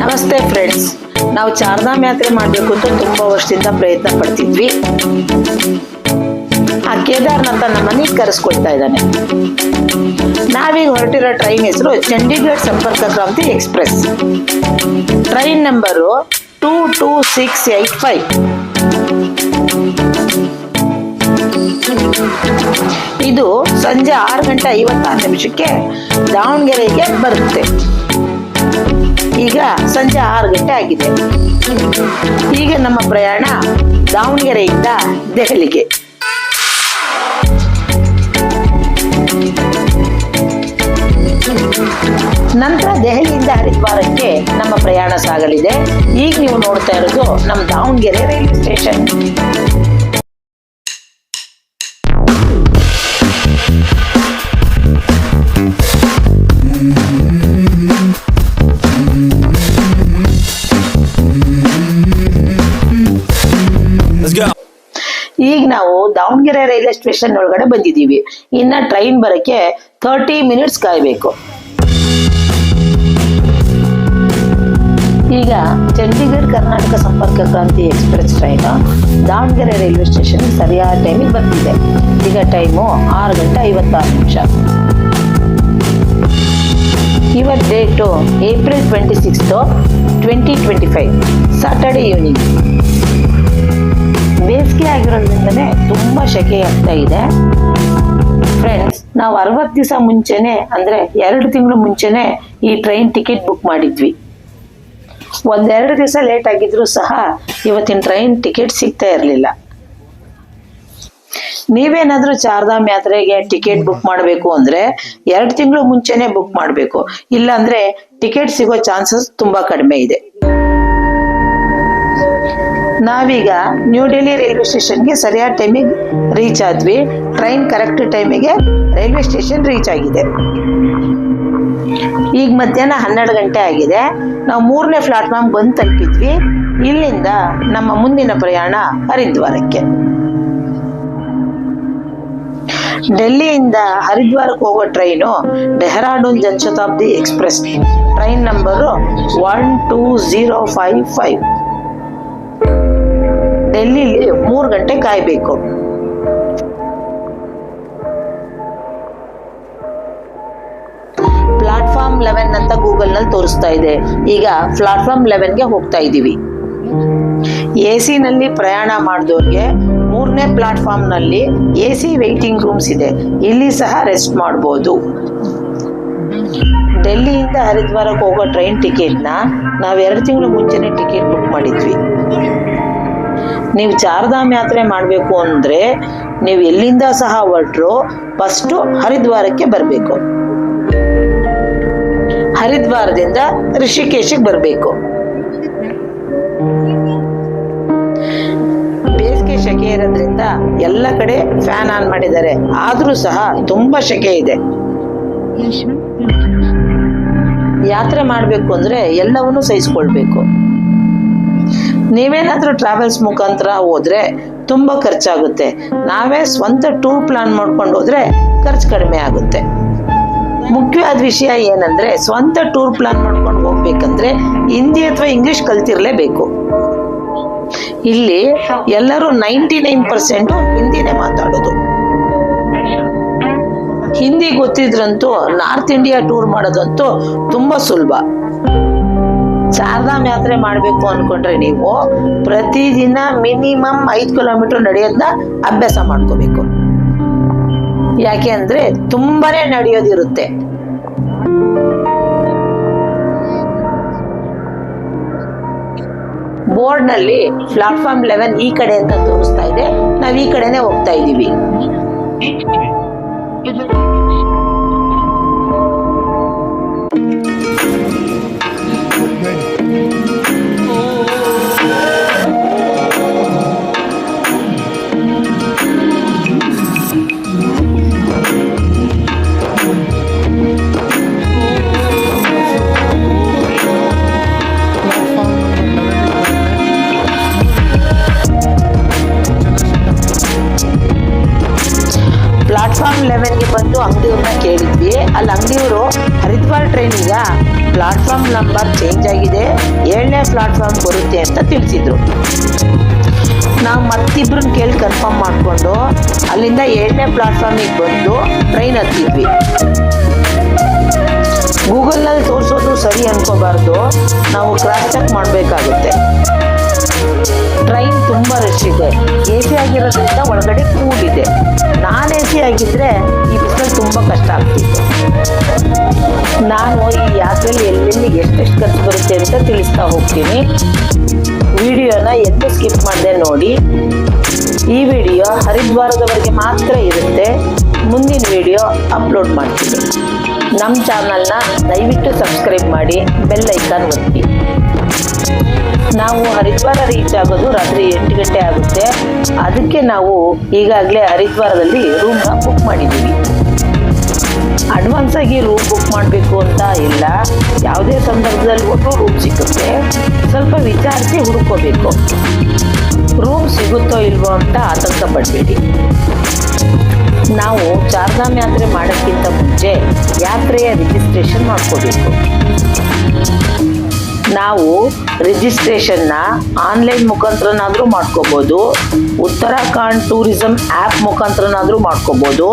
ನಮಸ್ತೆ ಫ್ರೆಂಡ್ಸ್, ನಾವು ಚಾರ್ಧಾಮ್ ಯಾತ್ರೆ ಮಾಡಬೇಕು ಅಂತ ತುಂಬಾ ವರ್ಷದಿಂದ ಪ್ರಯತ್ನ ಪಡ್ತಿದ್ವಿ. ಆ ಕೇದಾರ್ನಾಥ ನಮ್ಮನ್ನ ಕರೆಸ್ಕೊಳ್ತಾ ಇದ್ದಾನೆ. ನಾವೀಗ ಹೊರಟಿರೋ ಟ್ರೈನ್ ಹೆಸರು ಚಂಡೀಗಢ ಸಂಪರ್ಕ ಕ್ರಾಂತಿ ಎಕ್ಸ್ಪ್ರೆಸ್. Train number 22685. ಇದು ಸಂಜೆ 6:56 ದಾವಣಗೆರೆಗೆ ಬರುತ್ತೆ. ಈಗ ಸಂಜೆ 6 ಗಂಟೆ ಆಗಿದೆ. ಈಗ ನಮ್ಮ ಪ್ರಯಾಣ ದಾವಣಗೆರೆಯಿಂದ ದೆಹಲಿಗೆ. ನಂತರ ದೆಹಲಿಯಿಂದ ಹರಿದ್ವಾರಕ್ಕೆ ನಮ್ಮ ಪ್ರಯಾಣ ಸಾಗಲಿದೆ. ಈಗ ನೀವು ನೋಡ್ತಾ ಇರೋದು ನಮ್ಮ ದಾವಣಗೆರೆ ರೈಲ್ವೆ ಸ್ಟೇಷನ್. ಈಗ ನಾವು ದಾವಣಗೆರೆ ರೈಲ್ವೆ ಸ್ಟೇಷನ್ ಒಳಗಡೆ ಬಂದಿದ್ದೀವಿ. ಇನ್ನ ಟ್ರೈನ್ ಬರಕ್ಕೆ 30 ಮಿನಿಟ್ಸ್ ಕಾಯ್ಬೇಕು. ಈಗ ಚಂಡೀಗಢ ಕರ್ನಾಟಕ ಸಂಪರ್ಕ ಕ್ರಾಂತಿ express train Davanagere railway station ಸರಿಯಾದ ಟೈಮಿಗೆ ಬರ್ತಿದೆ. ಈಗ ಟೈಮು 6:56. ಇವತ್ತು ಡೇಟು ಏಪ್ರಿಲ್ 26, 2025, ಸಾಟರ್ಡೆ ಈವ್ನಿಂಗ್. ಬೇಸಿಗೆ ಆಗಿರೋದ್ರಿಂದನೇ ತುಂಬಾ ಶೆಕೆ ಆಗ್ತಾ ಇದೆ. ಫ್ರೆಂಡ್ಸ್, ನಾವು 60 ದಿವಸ ಮುಂಚೆನೆ, ಅಂದ್ರೆ 2 ತಿಂಗಳು ಮುಂಚೆನೆ ಈ ಟ್ರೈನ್ ಟಿಕೆಟ್ ಬುಕ್ ಮಾಡಿದ್ವಿ. 1-2 ದಿವಸ ಲೇಟ್ ಆಗಿದ್ರು ಸಹ ಇವತ್ತಿನ ಟ್ರೈನ್ ಟಿಕೆಟ್ ಸಿಗ್ತಾ ಇರಲಿಲ್ಲ. ನೀವೇನಾದ್ರೂ ಚಾರ್ಧಾಮ್ ಯಾತ್ರೆಗೆ ಟಿಕೆಟ್ ಬುಕ್ ಮಾಡಬೇಕು ಅಂದ್ರೆ 2 ತಿಂಗಳು ಮುಂಚೆನೆ ಬುಕ್ ಮಾಡಬೇಕು. ಇಲ್ಲ ಅಂದ್ರೆ ಟಿಕೆಟ್ ಸಿಗೋ ಚಾನ್ಸಸ್ ತುಂಬಾ ಕಡಿಮೆ ಇದೆ. ನಾವೀಗ ನ್ಯೂ ಡೆಲ್ಲಿ ರೈಲ್ವೆ ಸ್ಟೇಷನ್ಗೆ ಸರಿಯಾದ ಟೈಮಿಗೆ ರೀಚ್ ಆದ್ವಿ. ಟ್ರೈನ್ ಕರೆಕ್ಟ್ ಟೈಮಿಗೆ ರೈಲ್ವೆ ಸ್ಟೇಷನ್ ರೀಚ್ ಆಗಿದೆ. ಈಗ ಮಧ್ಯಾಹ್ನ 12 ಗಂಟೆ ಆಗಿದೆ. ನಾವು 3ನೇ ಪ್ಲಾಟ್ಫಾರ್ಮ್ ಬಂದು ತಲುಪಿದ್ವಿ. ಇಲ್ಲಿಂದ ನಮ್ಮ ಮುಂದಿನ ಪ್ರಯಾಣ ಹರಿದ್ವಾರಕ್ಕೆ. ಡೆಲ್ಲಿಯಿಂದ ಹರಿದ್ವಾರಕ್ಕೆ ಹೋಗೋ train Dehradun Jan Shatabdi express. Train number 12055. ಡೆಲ್ಲಿಲಿ 3 ಗಂಟೆ ಕಾಯ್ಬೇಕು. ಪ್ಲಾಟ್ಫಾರ್ಮ್ 11 ಅಂತ ಗೂಗಲ್ ನಲ್ಲಿ ತೋರಿಸ್ತಾ ಇದೆ. ಈಗ ಪ್ಲಾಟ್ಫಾರ್ಮ್ 11ಗೆ ಹೋಗ್ತಾ ಇದೀವಿ. AC ನಲ್ಲಿ ಪ್ರಯಾಣ ಮಾಡಿದವ್ರಿಗೆ 3ನೇ ಪ್ಲಾಟ್ಫಾರ್ಮ್ ನಲ್ಲಿ AC ವೇಟಿಂಗ್ ರೂಮ್ಸ್ ಇದೆ. ಇಲ್ಲಿ ಸಹ ರೆಸ್ಟ್ ಮಾಡಬಹುದು. ಡೆಲ್ಲಿಯಿಂದ ಹರಿದ್ವಾರಕ್ಕೆ ಹೋಗೋ ಟ್ರೈನ್ ಟಿಕೆಟ್ನ ನಾವು 2 ತಿಂಗಳು ಮುಂಚೆನೆ ಟಿಕೆಟ್ ಬುಕ್ ಮಾಡಿದ್ವಿ. ನೀವು ಚಾರ್ಧಾಮ್ ಯಾತ್ರೆ ಮಾಡಬೇಕು ಅಂದ್ರೆ ನೀವು ಎಲ್ಲಿಂದ ಸಹ ಹೊರಟ್ರು ಫಸ್ಟ್ ಹರಿದ್ವಾರಕ್ಕೆ ಬರಬೇಕು. ಹರಿದ್ವಾರದಿಂದ ಋಷಿಕೇಶಕ್ಕೆ ಬರಬೇಕು. ಬೇಸಿಗೆ ಶೆಕೆ ಇರೋದ್ರಿಂದ ಎಲ್ಲ ಕಡೆ ಫ್ಯಾನ್ ಆನ್ ಮಾಡಿದ್ದಾರೆ. ಆದ್ರೂ ಸಹ ತುಂಬಾ ಶೆಕೆ ಇದೆ. ಯಾತ್ರೆ ಮಾಡಬೇಕು ಅಂದ್ರೆ ಎಲ್ಲವನ್ನೂ ಸಹಿಸ್ಕೊಳ್ಬೇಕು. ನೀವೇನಾದ್ರೂ ಟ್ರಾವೆಲ್ಸ್ ಮುಖಾಂತರ ಹೋದ್ರೆ ತುಂಬಾ ಖರ್ಚಾಗುತ್ತೆ. ನಾವೇ ಸ್ವಂತ ಟೂರ್ ಪ್ಲಾನ್ ಮಾಡ್ಕೊಂಡು ಹೋದ್ರೆ ಖರ್ಚು ಕಡಿಮೆ ಆಗುತ್ತೆ. ಮುಖ್ಯವಾದ ವಿಷಯ ಏನಂದ್ರೆ, ಸ್ವಂತ ಟೂರ್ ಪ್ಲಾನ್ ಮಾಡ್ಕೊಂಡು ಹೋಗ್ಬೇಕಂದ್ರೆ ಹಿಂದಿ ಅಥವಾ ಇಂಗ್ಲಿಷ್ ಕಲ್ತಿರ್ಲೇಬೇಕು. ಇಲ್ಲಿ ಎಲ್ಲರೂ 99% ಹಿಂದಿನೇ ಮಾತಾಡೋದು. ಹಿಂದಿ ಗೊತ್ತಿದ್ರಂತೂ ನಾರ್ತ್ ಇಂಡಿಯಾ ಟೂರ್ ಮಾಡೋದಂತೂ ತುಂಬಾ ಸುಲಭ. ಚಾರ್ಧಾಮ್ ಯಾತ್ರೆ ಮಾಡ್ಬೇಕು ಅನ್ಕೊಂಡ್ರೆ ನೀವು ಪ್ರತಿದಿನ ಮಿನಿಮಮ್ 5 ಕಿಲೋಮೀಟರ್ ನಡೆಯೋದನ್ನ ಅಭ್ಯಾಸ ಮಾಡ್ಕೋಬೇಕು. ಯಾಕೆ ಅಂದ್ರೆ ತುಂಬಾನೇ ನಡೆಯೋದಿರುತ್ತೆ. ಬೋರ್ಡ್ ನಲ್ಲಿ ಪ್ಲಾಟ್ಫಾರ್ಮ್ 11 ಈ ಕಡೆ ಅಂತ ತೋರಿಸ್ತಾ ಇದೆ. ನಾವ್ ಈ ಕಡೆನೆ ಹೋಗ್ತಾ ಇದೀವಿ. ಪ್ಲಾಟ್ಫಾರ್ಮ್ 11ಗೆ ಬಂದು ಪ್ಲಾಟ್ಫಾರ್ಮ್ ನಂಬರ್ ಚೇಂಜ್ ಆಗಿದೆ, 7ನೇ ಪ್ಲಾಟ್ಫಾರ್ಮ್ ಬರುತ್ತೆ ಅಂತ ತಿಳಿಸಿದ್ರು. ನಾವು ಮತ್ತಿಬ್ರನ್ನ ಕೇಳಿ ಕನ್ಫರ್ಮ್ ಮಾಡಿಕೊಂಡು ಅಲ್ಲಿಂದ 7ನೇ ಪ್ಲಾಟ್ಫಾರ್ಮಿಗೆ ಬಂದು ಟ್ರೈನ್ ಹತ್ತಿದ್ವಿ. ಗೂಗಲ್ನಲ್ಲಿ ತೋರಿಸೋದು ಸರಿ ಅನ್ಕೋಬಾರ್ದು, ನಾವು ಕ್ರಾಸ್ ಚೆಕ್ ಮಾಡಬೇಕಾಗುತ್ತೆ. ಟ್ರೈನ್ ತುಂಬ ರಶ್ ಇದೆ. AC ಆಗಿರೋದ್ರಿಂದ ಒಳಗಡೆ ಕೂಲ್ ಇದೆ. ನಾನ್ AC ಆಗಿದ್ರೆ ಈ ಬಿಸಿಲಲ್ಲಿ ತುಂಬ ಕಷ್ಟ ಆಗ್ತಿತ್ತು. ನಾನು ಈ ಯಾತ್ರೆಯಲ್ಲಿ ಎಲ್ಲೆಲ್ಲಿ ಎಷ್ಟೆಷ್ಟು ಖರ್ಚು ಬರುತ್ತೆ ಅಂತ ತಿಳಿಸ್ತಾ ಹೋಗ್ತೀನಿ. ವಿಡಿಯೋನ ಎಲ್ಲೂ ಸ್ಕಿಪ್ ಮಾಡದೆ ನೋಡಿ. ಈ ವಿಡಿಯೋ ಹರಿದ್ವಾರದವರೆಗೆ ಮಾತ್ರ ಇರುತ್ತೆ. ಮುಂದಿನ ವಿಡಿಯೋ ಅಪ್ಲೋಡ್ ಮಾಡ್ತೀನಿ. ನಮ್ಮ ಚಾನಲ್ನ ದಯವಿಟ್ಟು ಸಬ್ಸ್ಕ್ರೈಬ್ ಮಾಡಿ, ಬೆಲ್ ಐಕಾನ್ ಒತ್ತಿ. ನಾವು ಹರಿದ್ವಾರ ರೀಚ್ ಆಗೋದು ರಾತ್ರಿ 8 ಗಂಟೆ ಆಗುತ್ತೆ. ಅದಕ್ಕೆ ನಾವು ಈಗಾಗಲೇ ಹರಿದ್ವಾರದಲ್ಲಿ ರೂಮ್ನ ಬುಕ್ ಮಾಡಿದ್ದೀವಿ. ಅಡ್ವಾನ್ಸ್ ಆಗಿ ರೂಮ್ ಬುಕ್ ಮಾಡಬೇಕು ಅಂತ ಇಲ್ಲ, ಯಾವುದೇ ಸಂದರ್ಭದಲ್ಲಿ ಒಟ್ಟು ರೂಮ್ ಸಿಗುತ್ತೆ. ಸ್ವಲ್ಪ ವಿಚಾರಿಸಿ ಹುಡುಕೋಬೇಕು. ರೂಮ್ ಸಿಗುತ್ತೋ ಇಲ್ವೋ ಅಂತ ಆತಂಕ ಪಡಬೇಡಿ. ನಾವು ಚಾರ್ಧಾಮ್ ಯಾತ್ರೆ ಮಾಡೋಕ್ಕಿಂತ ಮುಂಚೆ ಯಾತ್ರೆಯ ರಿಜಿಸ್ಟ್ರೇಷನ್ ಮಾಡ್ಕೋಬೇಕು. ನಾವು ರಿಜಿಸ್ಟ್ರೇಷನ್ನ ಆನ್ಲೈನ್ ಮುಖಾಂತರನಾದರೂ ಮಾಡ್ಕೋಬೋದು, ಉತ್ತರಾಖಂಡ್ ಟೂರಿಸಂ ಆ್ಯಪ್ ಮುಖಾಂತರನಾದರೂ ಮಾಡ್ಕೋಬೋದು,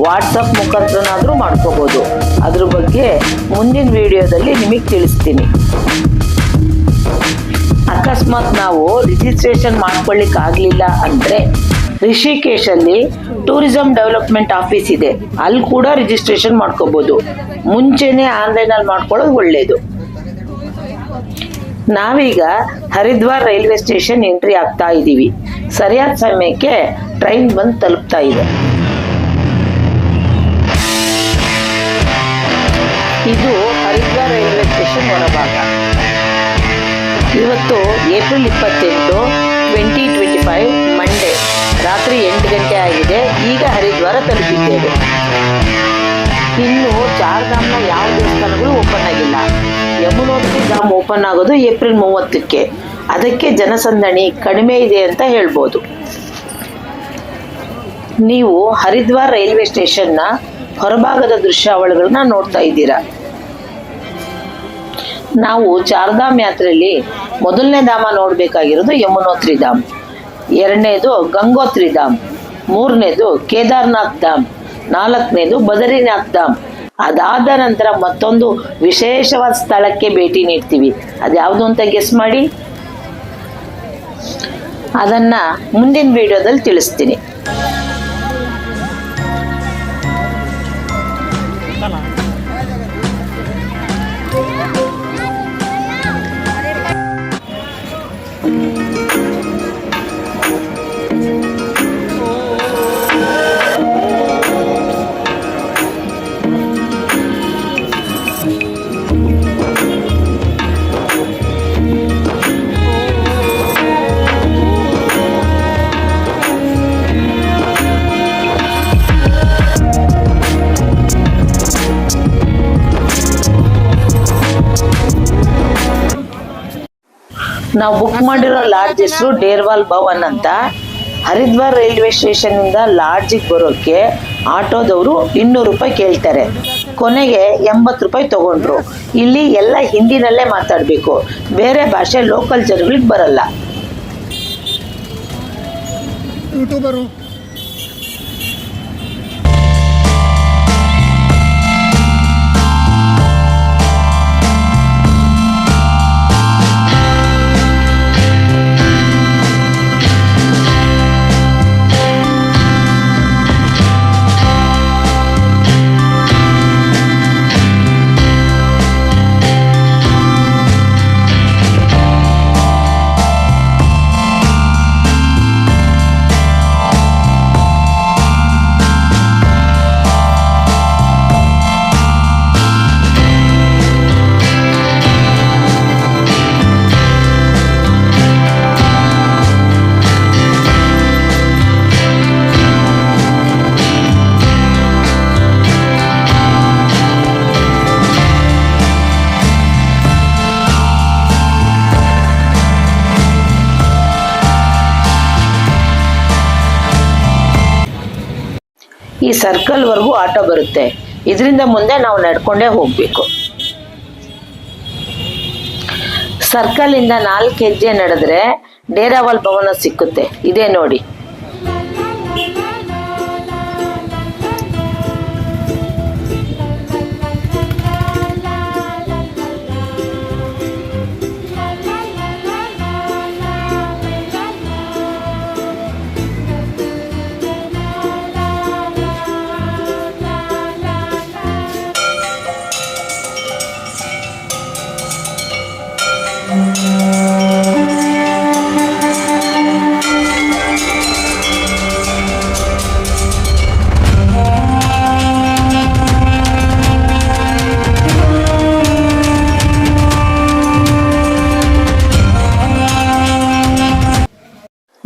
ವಾಟ್ಸಪ್ ಮುಖಾಂತರನಾದರೂ ಮಾಡ್ಕೋಬೋದು. ಅದ್ರ ಬಗ್ಗೆ ಮುಂದಿನ ವಿಡಿಯೋದಲ್ಲಿ ನಿಮಗೆ ತಿಳಿಸ್ತೀನಿ. ಅಕಸ್ಮಾತ್ ನಾವು ರಿಜಿಸ್ಟ್ರೇಷನ್ ಮಾಡ್ಕೊಳ್ಳಿಕ್ಕಾಗಲಿಲ್ಲ ಅಂದರೆ ರಿಷಿಕೇಶಲ್ಲಿ ಟೂರಿಸಂ ಡೆವಲಪ್ಮೆಂಟ್ ಆಫೀಸ್ ಇದೆ, ಅಲ್ಲಿ ಕೂಡ ರಿಜಿಸ್ಟ್ರೇಷನ್ ಮಾಡ್ಕೋಬೋದು. ಮುಂಚೆನೇ ಆನ್ಲೈನಲ್ಲಿ ಮಾಡ್ಕೊಳ್ಳೋದು ಒಳ್ಳೆಯದು. ನಾವೀಗ ಹರಿದ್ವಾರ್ ರೈಲ್ವೆ ಸ್ಟೇಷನ್ ಎಂಟ್ರಿ ಆಗ್ತಾ ಇದ್ದೀವಿ. ಸರಿಯಾದ ಸಮಯಕ್ಕೆ ಟ್ರೈನ್ ಬಂದು ತಲುಪ್ತಾ ಇದೆ. ಇದು ಹರಿದ್ವಾರ್ ರೈಲ್ವೆ ಸ್ಟೇಷನ್ ಹೊರಭಾಗ. ಇವತ್ತು ಏಪ್ರಿಲ್ 28, 2025 ಮಂಡೇ ರಾತ್ರಿ 8 ಗಂಟೆ ಆಗಿದೆ. ಈಗ ಹರಿದ್ವಾರ ತಲುಪಿದ್ದೇವೆ. ಇನ್ನು ಚಾರ್ಧಾಮ್ನ ಯಾವ ದೇವಸ್ಥಾನಗಳು ಓಪನ್ ಆಗಿಲ್ಲ. ಯಮುನೋತ್ರಿ ಧಾಮ್ ಓಪನ್ ಆಗೋದು ಏಪ್ರಿಲ್ 30ಕ್ಕೆ. ಅದಕ್ಕೆ ಜನಸಂದಣಿ ಕಡಿಮೆ ಇದೆ ಅಂತ ಹೇಳ್ಬೋದು. ನೀವು ಹರಿದ್ವಾರ್ ರೈಲ್ವೆ ಸ್ಟೇಷನ್ನ ಹೊರಭಾಗದ ದೃಶ್ಯಾವಳಿಗಳನ್ನ ನೋಡ್ತಾ ಇದ್ದೀರಾ. ನಾವು ಚಾರ್ಧಾಮ್ ಯಾತ್ರೆಯಲ್ಲಿ ಮೊದಲನೇ ಧಾಮ ನೋಡಬೇಕಾಗಿರೋದು ಯಮುನೋತ್ರಿ ಧಾಮ್, 2ನೇದು ಗಂಗೋತ್ರಿ ಧಾಮ್, 3ನೇದು ಕೇದಾರ್ನಾಥ್ ಧಾಮ್, 4ನೇದು ಬದರಿನಾಥ್ ಧಾಮ್. ಅದಾದ ನಂತರ ಮತ್ತೊಂದು ವಿಶೇಷವಾದ ಸ್ಥಳಕ್ಕೆ ಭೇಟಿ ನೀಡ್ತೀವಿ. ಅದ್ಯಾವುದು ಅಂತ ಗೆಸ್ ಮಾಡಿ. ಅದನ್ನ ಮುಂದಿನ ವಿಡಿಯೋದಲ್ಲಿ ತಿಳಿಸ್ತೀನಿ. ನಾವು ಬುಕ್ ಮಾಡಿರೋ ಲಾಡ್ಜ್ ಹೆಸರು ಡೇರ್ವಾಲ್ ಭವನ್ ಅಂತ. ಹರಿದ್ವಾರ್ ರೈಲ್ವೆ ಸ್ಟೇಷನ್ನಿಂದ ಲಾಡ್ಜಿಗೆ ಬರೋಕ್ಕೆ ಆಟೋದವರು 200 ರೂಪಾಯಿ ಕೇಳ್ತಾರೆ. ಕೊನೆಗೆ 80 ರೂಪಾಯಿ ತಗೊಂಡ್ರು. ಇಲ್ಲಿ ಎಲ್ಲ ಹಿಂದಿನಲ್ಲೇ ಮಾತಾಡಬೇಕು, ಬೇರೆ ಭಾಷೆ ಲೋಕಲ್ ಜನಗಳಿಗೆ ಬರಲ್ಲ. ಯೂಟ್ಯೂಬರು ಈ ಸರ್ಕಲ್ವರೆಗೂ ಆಟೋ ಬರುತ್ತೆ. ಇದರಿಂದ ಮುಂದೆ ನಾವು ನಡ್ಕೊಂಡೇ ಹೋಗಬೇಕು. ಸರ್ಕಲ್ ಇಂದ 4 ಹೆಜ್ಜೆ ನಡೆದ್ರೆ ಡೇರಾವಾಲ್ ಭವನ ಸಿಕ್ಕುತ್ತೆ. ಇದೇ ನೋಡಿ.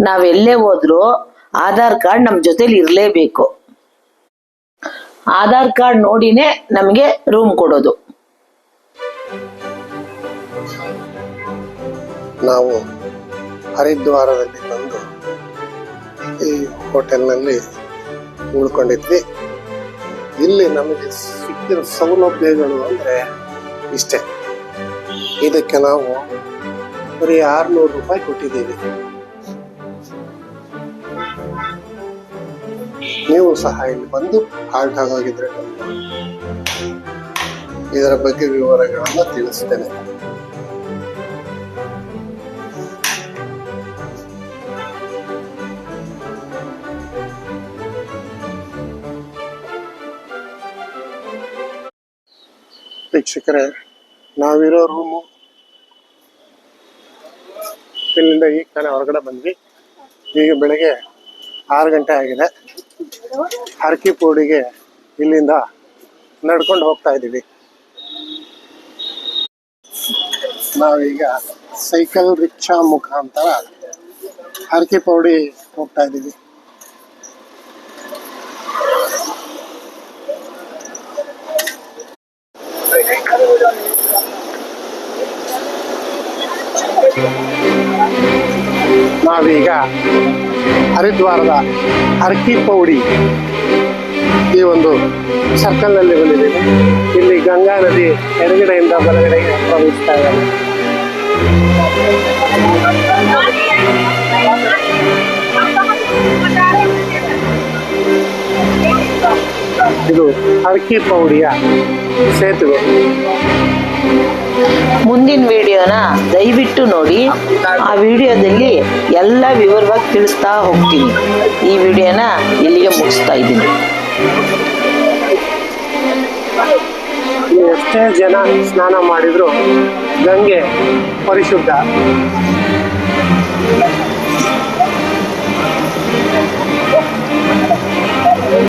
ನಾವೆಲ್ಲೇ ಹೋದ್ರು ಆಧಾರ್ ಕಾರ್ಡ್ ನಮ್ಮ ಜೊತೆಲಿ ಇರಲೇಬೇಕು. ಆಧಾರ್ ಕಾರ್ಡ್ ನೋಡಿನೇ ನಮಗೆ ರೂಮ್ ಕೊಡೋದು. ನಾವು ಹರಿದ್ವಾರದಲ್ಲಿ ಬಂದು ಈ ಹೋಟೆಲ್ನಲ್ಲಿ ಉಳ್ಕೊಂಡಿದ್ವಿ. ಇಲ್ಲಿ ನಮಗೆ ಸಿಕ್ಕಿರೋ ಸೌಲಭ್ಯಗಳು ಅಂದರೆ ಇಷ್ಟೇ. ಇದಕ್ಕೆ ನಾವು ಬರೀ 600 ರೂಪಾಯಿ ಕೊಟ್ಟಿದ್ದೀವಿ. ನೀವು ಸಹ ಇಲ್ಲಿ ಬಂದು ಹಾಲ್ಟ್ ಆಗೋಗಿದ್ರೆ ಇದರ ಬಗ್ಗೆ ವಿವರಗಳನ್ನು ತಿಳಿಸ್ತೇನೆ. ವೀಕ್ಷಕರೇ, ನಾವಿರೋ ರೂಮು ಇಲ್ಲಿಂದ ಈಗ ತಾನೇ ಹೊರಗಡೆ ಬಂದ್ವಿ. ಈಗ ಬೆಳಗ್ಗೆ 6 ಗಂಟೆ ಆಗಿದೆ. ಹರ್ಕಿಪೋಡಿಗೆ ಇಲ್ಲಿಂದ ನಡ್ಕೊಂಡು ಹೋಗ್ತಾ ಇದ್ದೀವಿ. ನಾವೀಗ ಸೈಕಲ್ ರಿಕ್ಷಾ ಮುಖಾಂತರ ಹರ್ಕಿಪೌಡಿ ಹೋಗ್ತಾ ಇದ್ದೀವಿ. ನಾವೀಗ ಹರಿದ್ವಾರದ ಹರ್ಕಿಪೌಡಿ ಈ ಒಂದು ಸರ್ಕಲ್ ನಲ್ಲಿ ಬಂದಿದ್ದೀವಿ. ಇಲ್ಲಿ ಗಂಗಾ ನದಿ ಎಡಗಡೆಯಿಂದ ಬಲಗಡೆಗೆ ಪ್ರವಹಿಸ್ತಾ ಇದೆ. ಇದು ಹರ್ಕಿಪೌಡಿಯ ಸೇತುವೆ. ಮುಂದಿನ ವಿಡಿಯೋನ ದಯವಿಟ್ಟು ನೋಡಿ. ಆ ವಿಡಿಯೋದಲ್ಲಿ ಎಲ್ಲ ವಿವರವಾಗಿ ತಿಳಿಸ್ತಾ ಹೋಗ್ತೀನಿ. ಈ ವಿಡಿಯೋನ ಇಲ್ಲಿಗೆ ಮುಗಿಸ್ತಾ ಇದ್ದೀನಿ. ಎಷ್ಟೇ ಜನ ಸ್ನಾನ ಮಾಡಿದ್ರು ಗಂಗೆ ಪರಿಶುದ್ಧ.